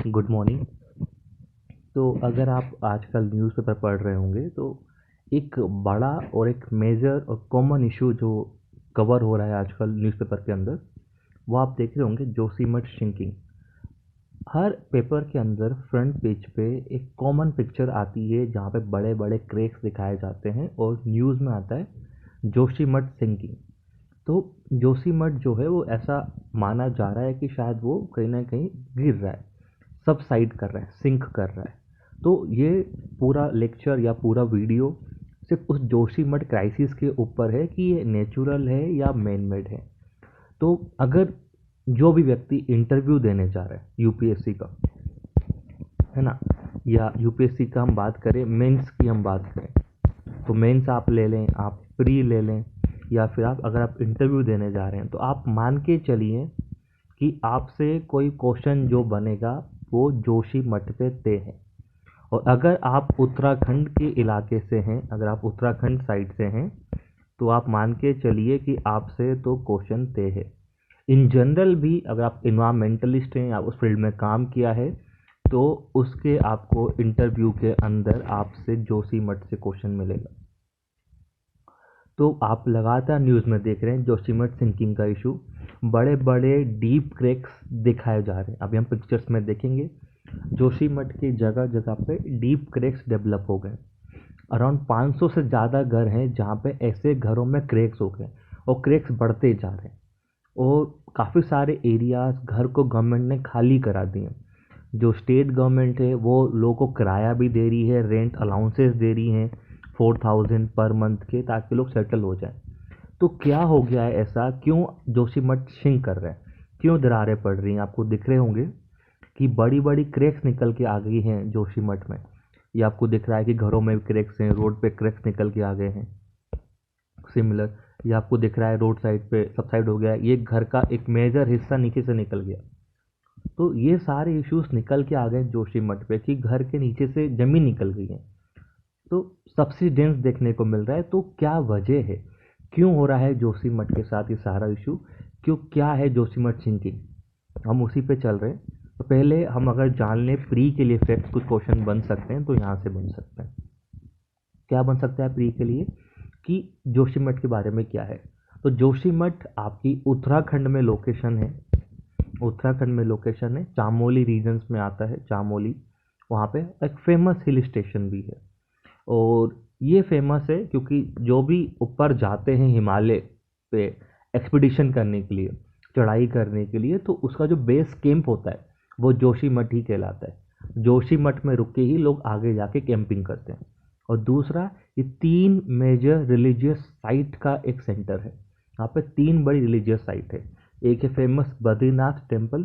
Good morning. तो अगर आप आजकल न्यूज़पेपर पढ़ रहे होंगे तो एक बड़ा और एक मेजर और कॉमन इशू जो कवर हो रहा है आजकल न्यूज़पेपर के अंदर, वो आप देख रहे होंगे, जोशीमठ सिंकिंग। हर पेपर के अंदर फ्रंट पेज पे एक कॉमन पिक्चर आती है जहाँ पे बड़े बड़े क्रैक्स दिखाए जाते हैं और न्यूज़ में आता है जोशीमठ सिंकिंग। तो जोशीमठ जो है वो ऐसा माना जा रहा है कि शायद वो कहीं ना कहीं गिर रहा है, सबसाइड कर रहा है, सिंक कर रहा है। तो ये पूरा लेक्चर या पूरा वीडियो सिर्फ उस जोशीमठ क्राइसिस के ऊपर है कि ये नेचुरल है या मैन मेड है। तो अगर जो भी व्यक्ति इंटरव्यू देने जा रहा है यूपीएससी का, है ना, या यूपीएससी का हम बात करें, मेंस की हम बात करें, तो मेंस आप ले लें, आप प्री ले लें, या फिर आप अगर आप इंटरव्यू देने जा रहे हैं तो आप मान के चलिए कि आपसे कोई क्वेश्चन जो बनेगा वो जोशीमठ पे तय है। और अगर आप उत्तराखंड के इलाके से हैं, अगर आप उत्तराखंड साइड से हैं, तो आप मान के चलिए कि आपसे तो क्वेश्चन तय है। इन जनरल भी अगर आप इन्वायरमेंटलिस्ट हैं, आप उस फील्ड में काम किया है, तो उसके आपको इंटरव्यू के अंदर आपसे जोशीमठ से क्वेश्चन मिलेगा। तो आप लगातार न्यूज़ में देख रहे हैं जोशीमठ सिंकिंग का इशू, बड़े बड़े डीप क्रैक्स दिखाए जा रहे हैं। अभी हम पिक्चर्स में देखेंगे जोशीमठ की जगह जगह पे डीप क्रैक्स डेवलप हो गए। अराउंड 500 से ज़्यादा घर हैं जहाँ पे ऐसे घरों में क्रैक्स हो गए और क्रैक्स बढ़ते जा रहे हैं। और काफ़ी सारे एरियाज घर को गवर्नमेंट ने खाली करा दिए। जो स्टेट गवर्नमेंट है वो लोगों को किराया भी दे रही है, रेंट अलाउंसेस दे रही हैं 4000 पर मंथ के, ताकि लोग सेटल हो जाएं। तो क्या हो गया है ऐसा, क्यों जोशीमठ सिंक कर रहे हैं, क्यों दरारें पड़ रही हैं? आपको दिख रहे होंगे कि बड़ी बड़ी क्रैक्स निकल के आ गई हैं जोशीमठ में। ये आपको दिख रहा है कि घरों में क्रैक्स हैं, रोड पे क्रैक्स निकल के आ गए हैं। सिमिलर ये आपको दिख रहा है रोड साइड पे सबसाइड हो गया है, ये घर का एक मेजर हिस्सा नीचे से निकल गया। तो ये सारे इश्यूज निकल के आ गए जोशीमठ पे कि घर के नीचे से जमीन निकल गई है। तो सब्सिडेंस देखने को मिल रहा है। तो क्या वजह है, क्यों हो रहा है जोशीमठ के साथ ये सारा इशू, क्यों, क्या है जोशीमठ सिंकिंग, हम उसी पे चल रहे हैं। तो पहले हम अगर जान लें प्री के लिए फैक्ट्स, कुछ क्वेश्चन बन सकते हैं तो यहाँ से बन सकते हैं। क्या बन सकता है प्री के लिए कि जोशीमठ के बारे में क्या है। तो जोशीमठ आपकी उत्तराखंड में लोकेशन है, उत्तराखंड में लोकेशन है, चामोली रीजन्स में आता है। चामोली, वहाँ पे एक फेमस हिल स्टेशन भी है। और ये फेमस है क्योंकि जो भी ऊपर जाते हैं हिमालय पे एक्सपीडिशन करने के लिए, चढ़ाई करने के लिए, तो उसका जो बेस कैंप होता है वो जोशीमठ ही कहलाता है। जोशीमठ में रुक के ही लोग आगे जाके कैंपिंग करते हैं। और दूसरा, ये 3 मेजर रिलीजियस साइट का एक सेंटर है। यहाँ पे 3 बड़ी रिलीजियस साइट है। एक है फेमस बद्रीनाथ टेम्पल,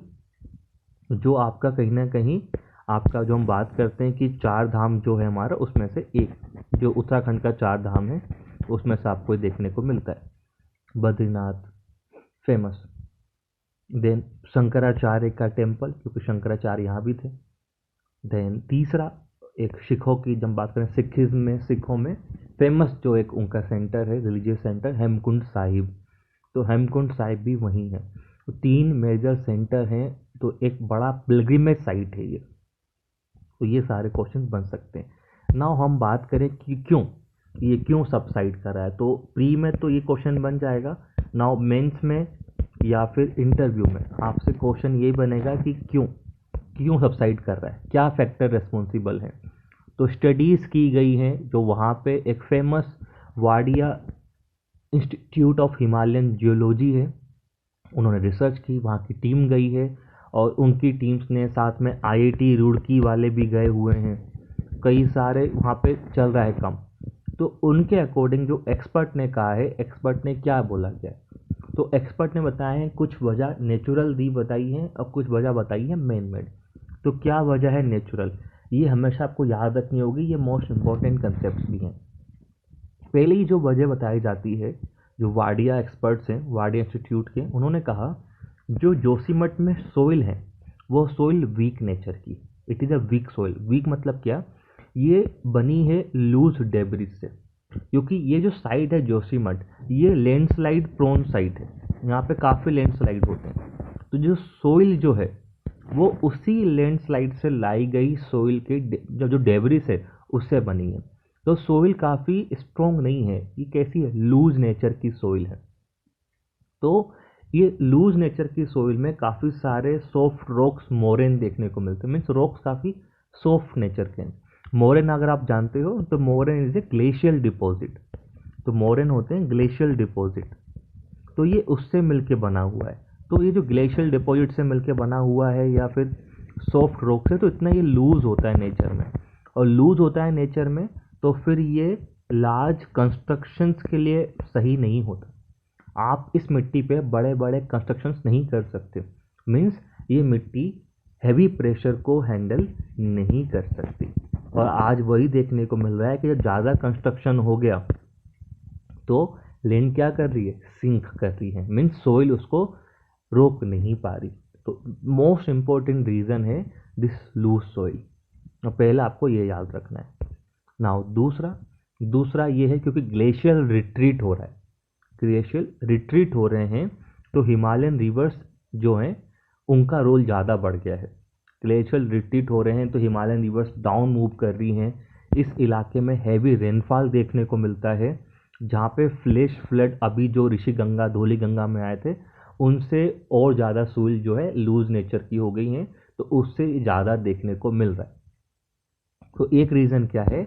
जो आपका कहीं ना कहीं, आपका जो हम बात करते हैं कि 4 धाम जो है हमारा, उसमें से एक, जो उत्तराखंड का 4 धाम है उसमें से आपको देखने को मिलता है बद्रीनाथ, फेमस। देन शंकराचार्य का टेम्पल, क्योंकि शंकराचार्य यहाँ भी थे। देन तीसरा, एक सिखों की जब बात करें, सिखिज्म में, सिखों में फेमस जो एक उनका सेंटर है, रिलीजियस सेंटर, हेमकुंड साहिब। तो हेमकुंड साहिब भी वहीं है। तो 3 मेजर सेंटर हैं, तो एक बड़ा पिलग्रिमेज साइट है ये। तो ये सारे क्वेश्चन बन सकते हैं। नाउ हम बात करें कि क्यों, ये क्यों सबसाइड कर रहा है। तो प्री में तो ये क्वेश्चन बन जाएगा। नाउ मेंस में या फिर इंटरव्यू में आपसे क्वेश्चन ये बनेगा कि क्यों, क्यों सबसाइड कर रहा है, क्या फैक्टर रिस्पॉन्सिबल है। तो स्टडीज़ की गई हैं, जो वहाँ पे एक famous Wadia institute of Himalayan geology है, उन्होंने रिसर्च की, वहाँ की टीम गई है, और उनकी टीम्स ने साथ में आईआईटी रुड़की वाले भी गए हुए हैं। कई सारे वहाँ पे चल रहा है काम। तो उनके अकॉर्डिंग जो एक्सपर्ट ने कहा है, एक्सपर्ट ने क्या बोला क्या है, तो एक्सपर्ट ने बताया है कुछ वजह नेचुरल दी बताई है और कुछ वजह बताई है मैन मेड। तो क्या वजह है नेचुरल, ये हमेशा आपको याद रखनी होगी, ये मोस्ट इंपॉर्टेंट कंसेप्ट भी हैं। पहली जो वजह बताई जाती है, जो वाडिया एक्सपर्ट्स हैं, वाडिया इंस्टीट्यूट के, उन्होंने कहा जो जोशीमठ में सोइल है वो सोइल वीक नेचर की, it is a weak soil. Weak मतलब क्या, ये बनी है लूज डेब्रिज से, क्योंकि ये जो साइट है जोशीमठ, ये लैंडस्लाइड प्रोन साइट है, यहाँ पे काफ़ी लैंडस्लाइड होते हैं। तो जो सोइल जो है वो उसी लैंडस्लाइड से लाई गई सोइल के जो डेब्रिस है उससे बनी है। तो सोइल काफ़ी स्ट्रॉन्ग नहीं है, ये कैसी है, लूज नेचर की सोइल है। तो ये लूज नेचर की सोइल में काफ़ी सारे सॉफ्ट रॉक्स मोरेन देखने को मिलते हैं, मीन्स रॉक्स काफ़ी सॉफ्ट नेचर के हैं। मोरेन अगर आप जानते हो तो moraine is a glacial deposit, तो मोरेन होते हैं ग्लेशियल डिपॉजिट। तो ये उससे मिलके बना हुआ है। तो ये जो ग्लेशियल डिपॉजिट से मिलके बना हुआ है या फिर सॉफ्ट रॉक से, तो इतना ये लूज होता है नेचर में, और लूज होता है नेचर में तो फिर ये लार्ज कंस्ट्रक्शंस के लिए सही नहीं होता। आप इस मिट्टी पे बड़े बड़े कंस्ट्रक्शंस नहीं कर सकते, मीन्स ये मिट्टी हैवी प्रेशर को हैंडल नहीं कर सकती। और आज वही देखने को मिल रहा है कि जब ज़्यादा कंस्ट्रक्शन हो गया तो लैंड क्या कर रही है, सिंक कर रही है, मीन्स सोइल उसको रोक नहीं पा रही। तो मोस्ट इम्पोर्टेंट रीज़न है दिस लूज सोइल, और पहला आपको ये याद रखना है। नाउ दूसरा ये है क्योंकि ग्लेशियल रिट्रीट हो रहा है, ग्लेशियल रिट्रीट हो रहे हैं तो हिमालयन रिवर्स जो हैं उनका रोल ज़्यादा बढ़ गया है। ग्लेशियल रिट्रीट हो रहे हैं तो हिमालयन रिवर्स डाउन मूव कर रही हैं। इस इलाके में हैवी रेनफॉल देखने को मिलता है, जहाँ पे फ्लैश फ्लड अभी जो ऋषि गंगा धौली गंगा में आए थे उनसे और ज़्यादा सोइल जो है लूज नेचर की हो गई हैं, तो उससे ज़्यादा देखने को मिल रहा है। तो एक रीज़न क्या है,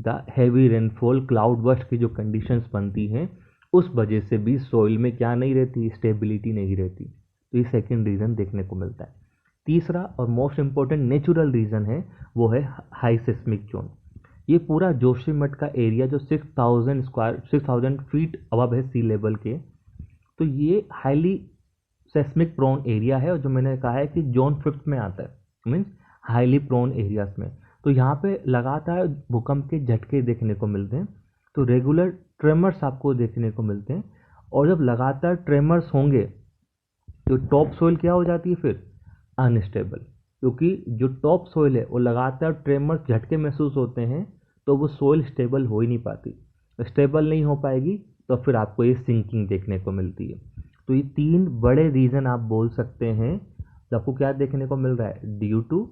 the heavy rainfall, cloud burst की जो कंडीशंस बनती हैं उस वजह से भी सोइल में क्या नहीं रहती, स्टेबिलिटी नहीं रहती। तो ये सेकंड रीज़न देखने को मिलता है। तीसरा और मोस्ट इम्पोर्टेंट नेचुरल रीज़न है वो है हाई सिस्मिक जोन। ये पूरा जोशीमठ का एरिया जो 6000 फीट अबव है सी लेवल के, तो ये हाईली सेस्मिक प्रोन एरिया है, और जो मैंने कहा है कि जोन 5 में आता है, मीन्स हाईली प्रोन एरियाज में। तो यहाँ पे लगातार भूकंप के झटके देखने को मिलते हैं, तो रेगुलर ट्रेमर्स आपको देखने को मिलते हैं। और जब लगातार ट्रेमर्स होंगे तो टॉप सोइल क्या हो जाती है, फिर अनस्टेबल, क्योंकि जो टॉप सोइल है वो लगातार ट्रेमर्स झटके महसूस होते हैं तो वो सोइल स्टेबल हो ही नहीं पाती। स्टेबल नहीं हो पाएगी तो फिर आपको ये सिंकिंग देखने को मिलती है। तो ये 3 बड़े रीज़न आप बोल सकते हैं, तो आपको क्या देखने को मिल रहा है, ड्यू टू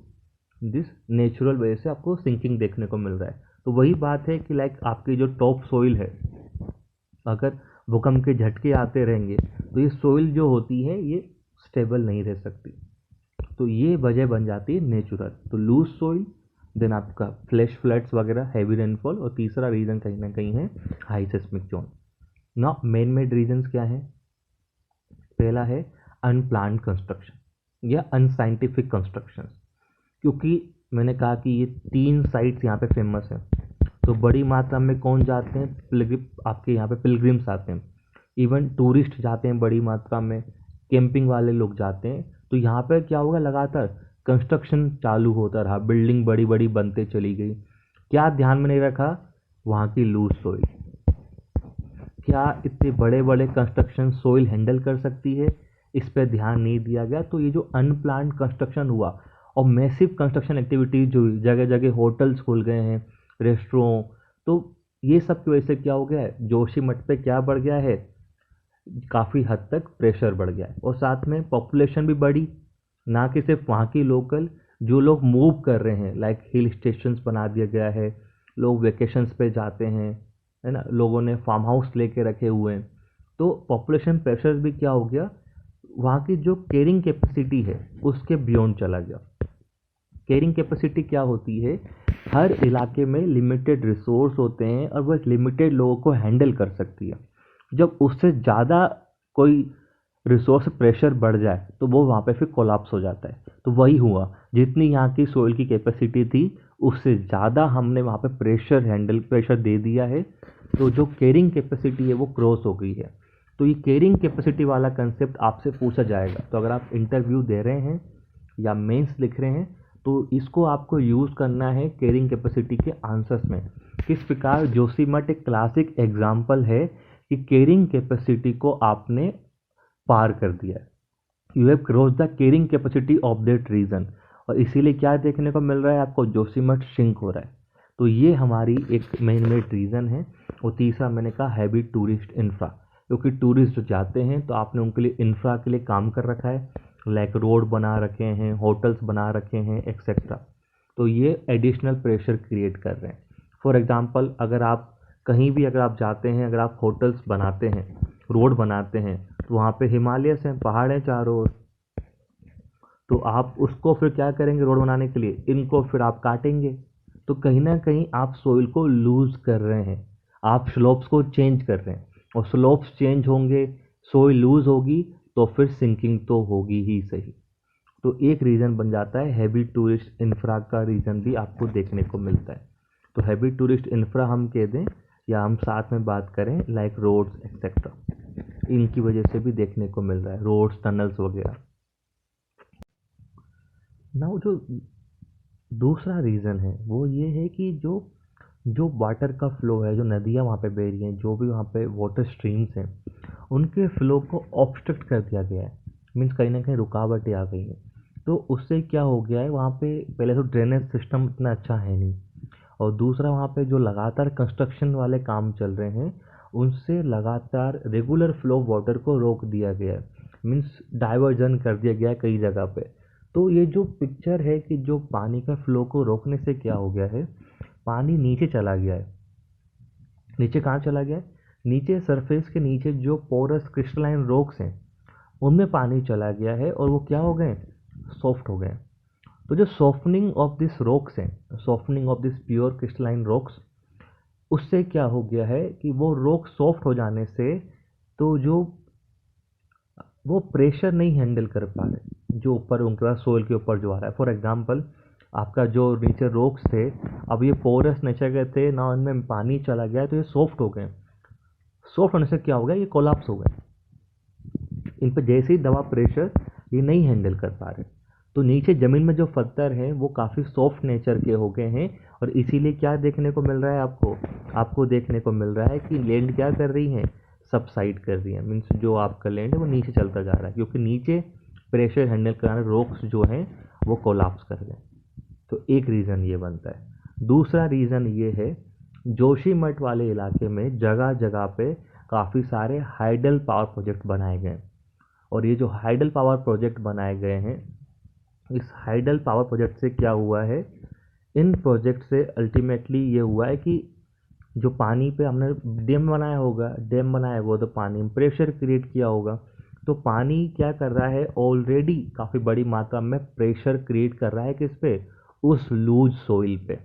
दिस नेचुरल वजह से आपको सिंकिंग देखने को मिल रहा है। तो वही बात है कि लाइक आपकी जो टॉप सोइल है, अगर भूकंप के झटके आते रहेंगे तो ये सोइल जो होती है ये स्टेबल नहीं रह सकती। तो ये वजह बन जाती है नेचुरल। तो लूज सोइल, देन आपका फ्लैश फ्लड्स वगैरह, हैवी रेनफॉल, और तीसरा रीज़न कहीं ना कहीं है हाई सिस्मिक जोन। ना मेन मेड रीजंस क्या है, पहला है अनप्लान्ड कंस्ट्रक्शन या अनसाइंटिफिक कंस्ट्रक्शन, क्योंकि मैंने कहा कि ये 3 साइट्स यहाँ पे फेमस हैं, तो बड़ी मात्रा में कौन जाते हैं, आपके यहाँ पे पिलग्रिम्स आते हैं, इवन टूरिस्ट जाते हैं बड़ी मात्रा में, कैंपिंग वाले लोग जाते हैं। तो यहाँ पे क्या होगा, लगातार कंस्ट्रक्शन चालू होता रहा, बिल्डिंग बड़ी बड़ी बनते चली गई। क्या ध्यान में नहीं रखा, वहाँ की लूज सोइल, क्या इतने बड़े बड़े कंस्ट्रक्शन सोइल हैंडल कर सकती है, इस पर ध्यान नहीं दिया गया। तो ये जो अनप्लान्ड कंस्ट्रक्शन हुआ और मैसिव कंस्ट्रक्शन एक्टिविटीज जो जगह जगह होटल्स खुल गए हैं, रेस्टोरेंट, तो ये सब की वजह से क्या हो गया है, जोशीमठ पे क्या बढ़ गया है, काफ़ी हद तक प्रेशर बढ़ गया है। और साथ में पॉपुलेशन भी बढ़ी, ना कि सिर्फ वहाँ की लोकल, जो लोग मूव कर रहे हैं, लाइक हिल स्टेशंस बना दिया गया है, लोग वेकेशंस पे जाते हैं, है ना, लोगों ने फार्म हाउस लेके रखे हुए हैं। तो पॉपुलेशन प्रेशर भी क्या हो गया, वहाँ की जो केयरिंग कैपेसिटी है उसके बियॉन्ड चला गया। केयरिंग कैपेसिटी क्या होती है, हर इलाके में लिमिटेड रिसोर्स होते हैं और वह लिमिटेड लोगों को हैंडल कर सकती है। जब उससे ज़्यादा कोई रिसोर्स प्रेशर बढ़ जाए तो वो वहाँ पे फिर कोलैप्स हो जाता है। तो वही हुआ, जितनी यहाँ की सोइल की कैपेसिटी थी उससे ज़्यादा हमने वहाँ पे प्रेशर दे दिया है, तो जो केयरिंग कैपेसिटी है वो क्रॉस हो गई है। तो ये केयरिंग कैपेसिटी वाला कंसेप्ट आपसे पूछा जाएगा, तो अगर आप इंटरव्यू दे रहे हैं या मेंस लिख रहे हैं तो इसको आपको यूज़ करना है केयरिंग कैपेसिटी के आंसर्स में। किस प्रकार जोशीमठ एक क्लासिक एग्जाम्पल है कि केयरिंग कैपेसिटी को आपने पार कर दिया है, you have cross the carrying capacity of that region, और इसीलिए क्या देखने को मिल रहा है आपको, जोशीमठ सिंक हो रहा है। तो ये हमारी एक मेन रीज़न है। और तीसरा मैंने कहा हैवी टूरिस्ट इंफ्रा, क्योंकि टूरिस्ट जो जाते हैं तो आपने उनके लिए इंफ्रा के लिए काम कर रखा है, लाइक रोड बना रखे हैं, होटल्स बना रखे हैं, एक्सेट्रा। तो ये एडिशनल प्रेशर क्रिएट कर रहे हैं। फॉर एग्जांपल, अगर आप कहीं भी अगर आप जाते हैं, अगर आप होटल्स बनाते हैं, रोड बनाते हैं, तो वहाँ पे हिमालयस हैं, पहाड़ हैं चारों ओर। तो आप उसको फिर क्या करेंगे रोड बनाने के लिए, इनको फिर आप काटेंगे। तो कहीं ना कहीं आप सोइल को लूज कर रहे हैं, आप स्लोप्स को चेंज कर रहे हैं, और स्लोप्स चेंज होंगे, सोइल लूज होगी, तो फिर सिंकिंग तो होगी ही सही। तो एक रीज़न बन जाता है हैवी टूरिस्ट इंफ्रा का रीज़न भी आपको देखने को मिलता है। तो हैवी टूरिस्ट इंफ्रा हम कह दें या हम साथ में बात करें लाइक रोड्स एक्सेट्रा, इनकी वजह से भी देखने को मिल रहा है, रोड्स, टनल्स वगैरह। नाउ जो दूसरा रीज़न है वो ये है कि जो जो वाटर का फ्लो है, जो नदियाँ वहाँ पे बह रही हैं, जो भी वहाँ पे वाटर स्ट्रीम्स हैं, उनके फ्लो को ऑब्स्ट्रक्ट कर दिया गया है। मीन्स कहीं ना कहीं रुकावटें आ गई हैं। तो उससे क्या हो गया है, वहाँ पे पहले तो ड्रेनेज सिस्टम इतना अच्छा है नहीं, और दूसरा वहाँ पे जो लगातार कंस्ट्रक्शन वाले काम चल रहे हैं, उनसे लगातार रेगुलर फ्लो ऑफ वाटर को रोक दिया गया है। मीन्स डाइवर्जन कर दिया गया है कई जगह पे। तो ये जो पिक्चर है कि जो पानी का फ्लो को रोकने से क्या हो गया है, पानी नीचे चला गया है। नीचे कहाँ चला गया है, नीचे सरफेस के नीचे जो पोरस क्रिस्टलाइन रॉक्स हैं, उनमें पानी चला गया है, और वो क्या हो गए, सॉफ्ट हो गए। तो जो सॉफ्टनिंग ऑफ दिस रॉक्स हैं, softening of this pure crystalline rocks, उससे क्या हो गया है कि वो रॉक सॉफ्ट हो जाने से तो जो वो प्रेशर नहीं हैंडल कर पा रहे जो ऊपर उनके पास सोइल के ऊपर जो आ रहा है। फॉर एग्जांपल, आपका जो नीचे रॉक्स थे, अब ये पोरस नेचर के थे ना, उनमें पानी चला गया तो ये सॉफ्ट हो गए। सॉफ्ट होने से क्या हो गया, ये कोलैप्स हो गए। इन पर जैसे ही दवा प्रेशर ये नहीं हैंडल कर पा रहे, तो नीचे ज़मीन में जो पत्थर हैं वो काफ़ी सॉफ्ट नेचर के हो गए हैं, और इसीलिए क्या देखने को मिल रहा है आपको, आपको देखने को मिल रहा है कि लैंड क्या कर रही है, सबसाइड कर रही है। मीन्स जो आपका लैंड है वो नीचे चलता जा रहा है, क्योंकि नीचे प्रेशर हैंडल कराने रॉक्स जो हैं वो कोलैप्स कर गए। तो एक रीज़न ये बनता है। दूसरा रीज़न ये है, जोशीमठ वाले इलाके में जगह जगह पे काफ़ी सारे हाइडल पावर प्रोजेक्ट बनाए गए, और ये जो हाइडल पावर प्रोजेक्ट बनाए गए हैं, इस हाइडल पावर प्रोजेक्ट से क्या हुआ है, इन प्रोजेक्ट से अल्टीमेटली ये हुआ है कि जो पानी पे हमने डैम बनाया होगा तो पानी में प्रेशर क्रिएट किया होगा। तो पानी क्या कर रहा है, ऑलरेडी काफ़ी बड़ी मात्रा में प्रेशर क्रिएट कर रहा है किस पे, उस लूज सोइल पे।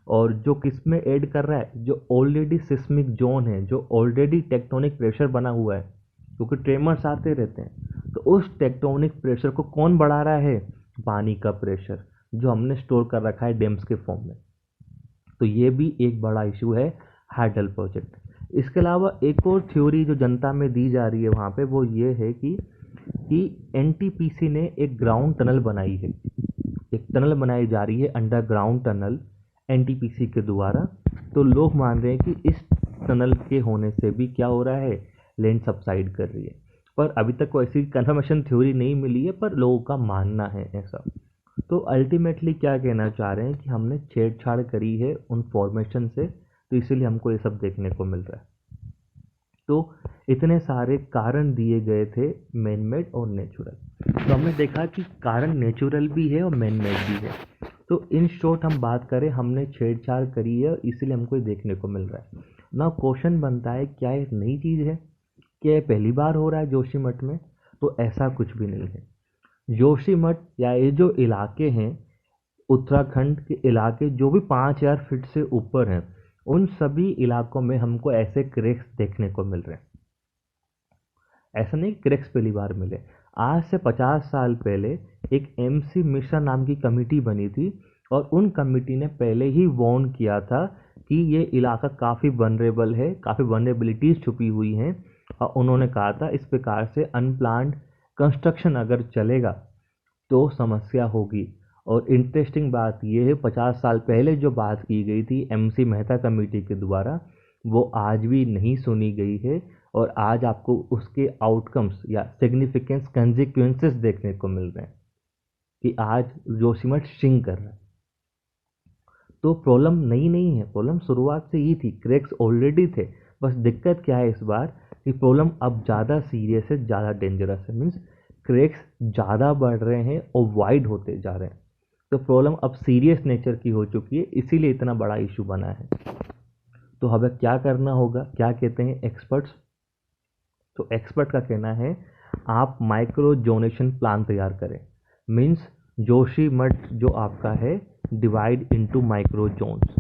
और जो किस में ऐड कर रहा है, जो ऑलरेडी सिस्मिक जोन है, जो ऑलरेडी टेक्टोनिक प्रेशर बना हुआ है, क्योंकि ट्रेमर्स आते रहते हैं, तो उस टेक्टोनिक प्रेशर को कौन बढ़ा रहा है, पानी का प्रेशर जो हमने स्टोर कर रखा है डैम्स के फॉर्म में। तो ये भी एक बड़ा इशू है हाइडल प्रोजेक्ट। इसके अलावा एक और थ्योरी जो जनता में दी जा रही है वहाँ पे, वो ये है कि एनटीपीसी ने एक ग्राउंड टनल बनाई है, एक टनल बनाई जा रही है, अंडरग्राउंड टनल एनटीपीसी के द्वारा। तो लोग मान रहे हैं कि इस टनल के होने से भी क्या हो रहा है, लैंड सबसाइड कर रही है। पर अभी तक कोई ऐसी कन्फर्मेशन थ्योरी नहीं मिली है, पर लोगों का मानना है ऐसा। तो अल्टीमेटली क्या कहना चाह रहे हैं कि हमने छेड़छाड़ करी है उन फॉर्मेशन से, तो इसीलिए हमको ये सब देखने को मिल रहा है। तो इतने सारे कारण दिए गए थे, मैन मेड और नेचुरल। तो हमने देखा कि कारण नेचुरल भी है और मैन मेड भी है। तो इन शॉर्ट हम बात करें, हमने छेड़छाड़ करी है, इसीलिए हमको ये देखने को मिल रहा है ना। क्वेश्चन बनता है, क्या एक नई चीज़ है, क्या ये पहली बार हो रहा है जोशीमठ में? तो ऐसा कुछ भी नहीं है। जोशीमठ या ये जो इलाके हैं, उत्तराखंड के इलाके जो भी 5,000 फीट से ऊपर हैं, उन सभी इलाकों में हमको ऐसे क्रैक्स देखने को मिल रहे हैं। ऐसा नहीं क्रैक्स पहली बार मिले। आज से 50 साल पहले एक एमसी मिश्रा नाम की कमेटी बनी थी, और उन कमेटी ने पहले ही वार्न किया था कि ये इलाका काफ़ी वनरेबल है, काफ़ी वनरेबिलिटीज़ छुपी हुई हैं, और उन्होंने कहा था इस प्रकार से अनप्लान्ड कंस्ट्रक्शन अगर चलेगा तो समस्या होगी। और इंटरेस्टिंग बात यह है, 50 साल पहले जो बात की गई थी एमसी मेहता कमेटी के द्वारा, वो आज भी नहीं सुनी गई है, और आज आपको उसके आउटकम्स या सिग्निफिकेंस कंसिक्वेंसेस देखने को मिल रहे हैं कि आज जोशीमठ सिंक कर रहा है। तो प्रॉब्लम नई नहीं है, प्रॉब्लम शुरुआत से ही थी, क्रैक्स ऑलरेडी थे। बस दिक्कत क्या है इस बार कि प्रॉब्लम अब ज़्यादा सीरियस है, ज़्यादा डेंजरस है। मीन्स क्रैक्स ज़्यादा बढ़ रहे हैं और वाइड होते जा रहे हैं। तो प्रॉब्लम अब सीरियस नेचर की हो चुकी है, इसीलिए इतना बड़ा इशू बना है। तो हमें क्या करना होगा, क्या कहते हैं एक्सपर्ट्स? तो एक्सपर्ट का कहना है आप माइक्रो जोनेशन प्लान तैयार करें। मीन्स जोशीमठ जो आपका है डिवाइड इनटू माइक्रो जोन्स,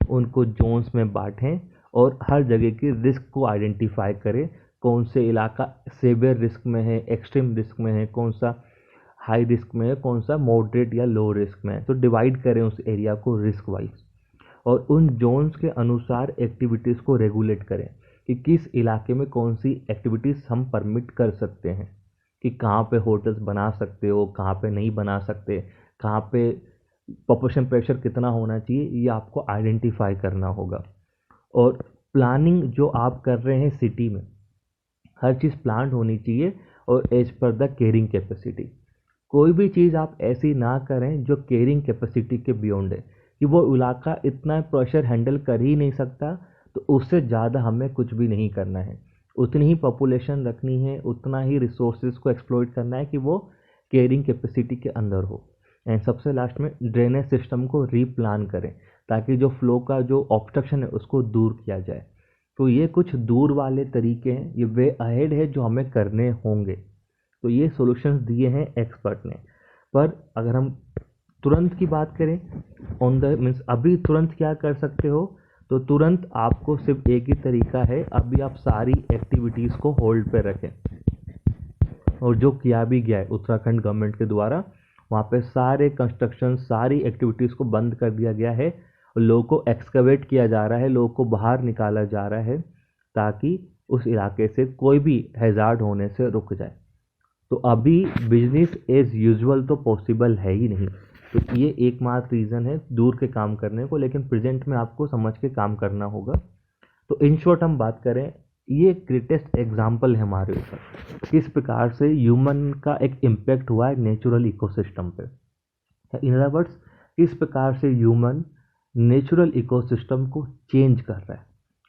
उनको जोन्स में बांटें और हर जगह की रिस्क को आइडेंटिफाई करें, कौन से इलाका सेवियर रिस्क में है, एक्सट्रीम रिस्क में है, कौन सा हाई रिस्क में है, कौन सा मॉडरेट या लो रिस्क में है। तो डिवाइड करें उस एरिया को रिस्क वाइज और उन जोन्स के अनुसार एक्टिविटीज़ को रेगुलेट करें कि किस इलाके में कौन सी एक्टिविटीज़ हम परमिट कर सकते हैं, कि कहाँ पे होटल्स बना सकते हो, कहाँ पे नहीं बना सकते, कहाँ पे पॉपुलेशन प्रेशर कितना होना चाहिए, ये आपको आइडेंटिफाई करना होगा। और प्लानिंग जो आप कर रहे हैं सिटी में, हर चीज़ प्लान्ड होनी चाहिए और as per the carrying capacity. कोई भी चीज़ आप ऐसी ना करें जो केयरिंग कैपेसिटी के बियॉन्ड है, कि वो इलाका इतना प्रेशर हैंडल कर ही नहीं सकता, तो उससे ज़्यादा हमें कुछ भी नहीं करना है। उतनी ही पॉपुलेशन रखनी है, उतना ही रिसोर्सेज को एक्सप्लॉइट करना है कि वो केयरिंग कैपेसिटी के अंदर हो। एंड सबसे लास्ट में ड्रेनेज सिस्टम को रीप्लान करें ताकि जो फ्लो का जो ऑब्स्ट्रक्शन है उसको दूर किया जाए। तो ये कुछ दूर वाले तरीके हैं, ये वे अहेड है जो हमें करने होंगे। तो ये सॉल्यूशंस दिए हैं एक्सपर्ट ने। पर अगर हम तुरंत की बात करें, ऑन द मीन्स अभी तुरंत क्या कर सकते हो, तो तुरंत आपको सिर्फ एक ही तरीका है, अभी आप सारी एक्टिविटीज़ को होल्ड पे रखें। और जो किया भी गया है उत्तराखंड गवर्नमेंट के द्वारा, वहाँ पे सारे कंस्ट्रक्शन सारी एक्टिविटीज़ को बंद कर दिया गया है, लोगों को एक्सकवेट किया जा रहा है, लोगों को बाहर निकाला जा रहा है ताकि उस इलाके से कोई भी हैज़ार्ड होने से रुक जाए। तो अभी बिजनेस एज यूजुअल तो पॉसिबल है ही नहीं। तो ये एकमात्र रीज़न है दूर के काम करने को, लेकिन प्रेजेंट में आपको समझ के काम करना होगा। तो इन शॉर्ट हम बात करें, ये ग्रेटेस्ट एग्जाम्पल है हमारे ऊपर किस प्रकार से ह्यूमन का एक इम्पैक्ट हुआ है नेचुरल इकोसिस्टम पे। इन अदर वर्ड्स, किस प्रकार से ह्यूमन नेचुरल इकोसिस्टम को चेंज कर रहा है,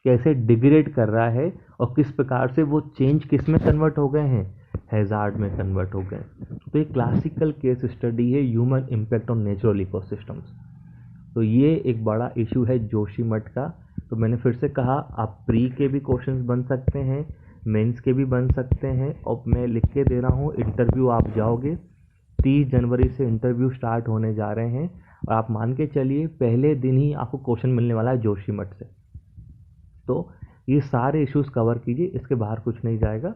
कैसे डिग्रेड कर रहा है, और किस प्रकार से वो चेंज किस में कन्वर्ट हो गए हैं, हैज़ार्ड में कन्वर्ट हो गए। तो ये क्लासिकल केस स्टडी है human impact on natural ecosystems. तो ये एक बड़ा इशू है जोशीमठ का। तो मैंने फिर से कहा, आप प्री के भी क्वेश्चंस बन सकते हैं, मेंस के भी बन सकते हैं, और मैं लिख के दे रहा हूँ इंटरव्यू आप जाओगे 30 जनवरी से इंटरव्यू स्टार्ट होने जा रहे हैं, और आप मान के चलिए पहले दिन ही आपको क्वेश्चन मिलने वाला है जोशीमठ से। तो ये सारे इश्यूज़ कवर कीजिए, इसके बाहर कुछ नहीं जाएगा।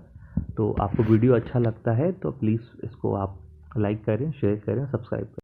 तो आपको वीडियो अच्छा लगता है तो प्लीज़ इसको आप लाइक करें, शेयर करें, सब्सक्राइब करें।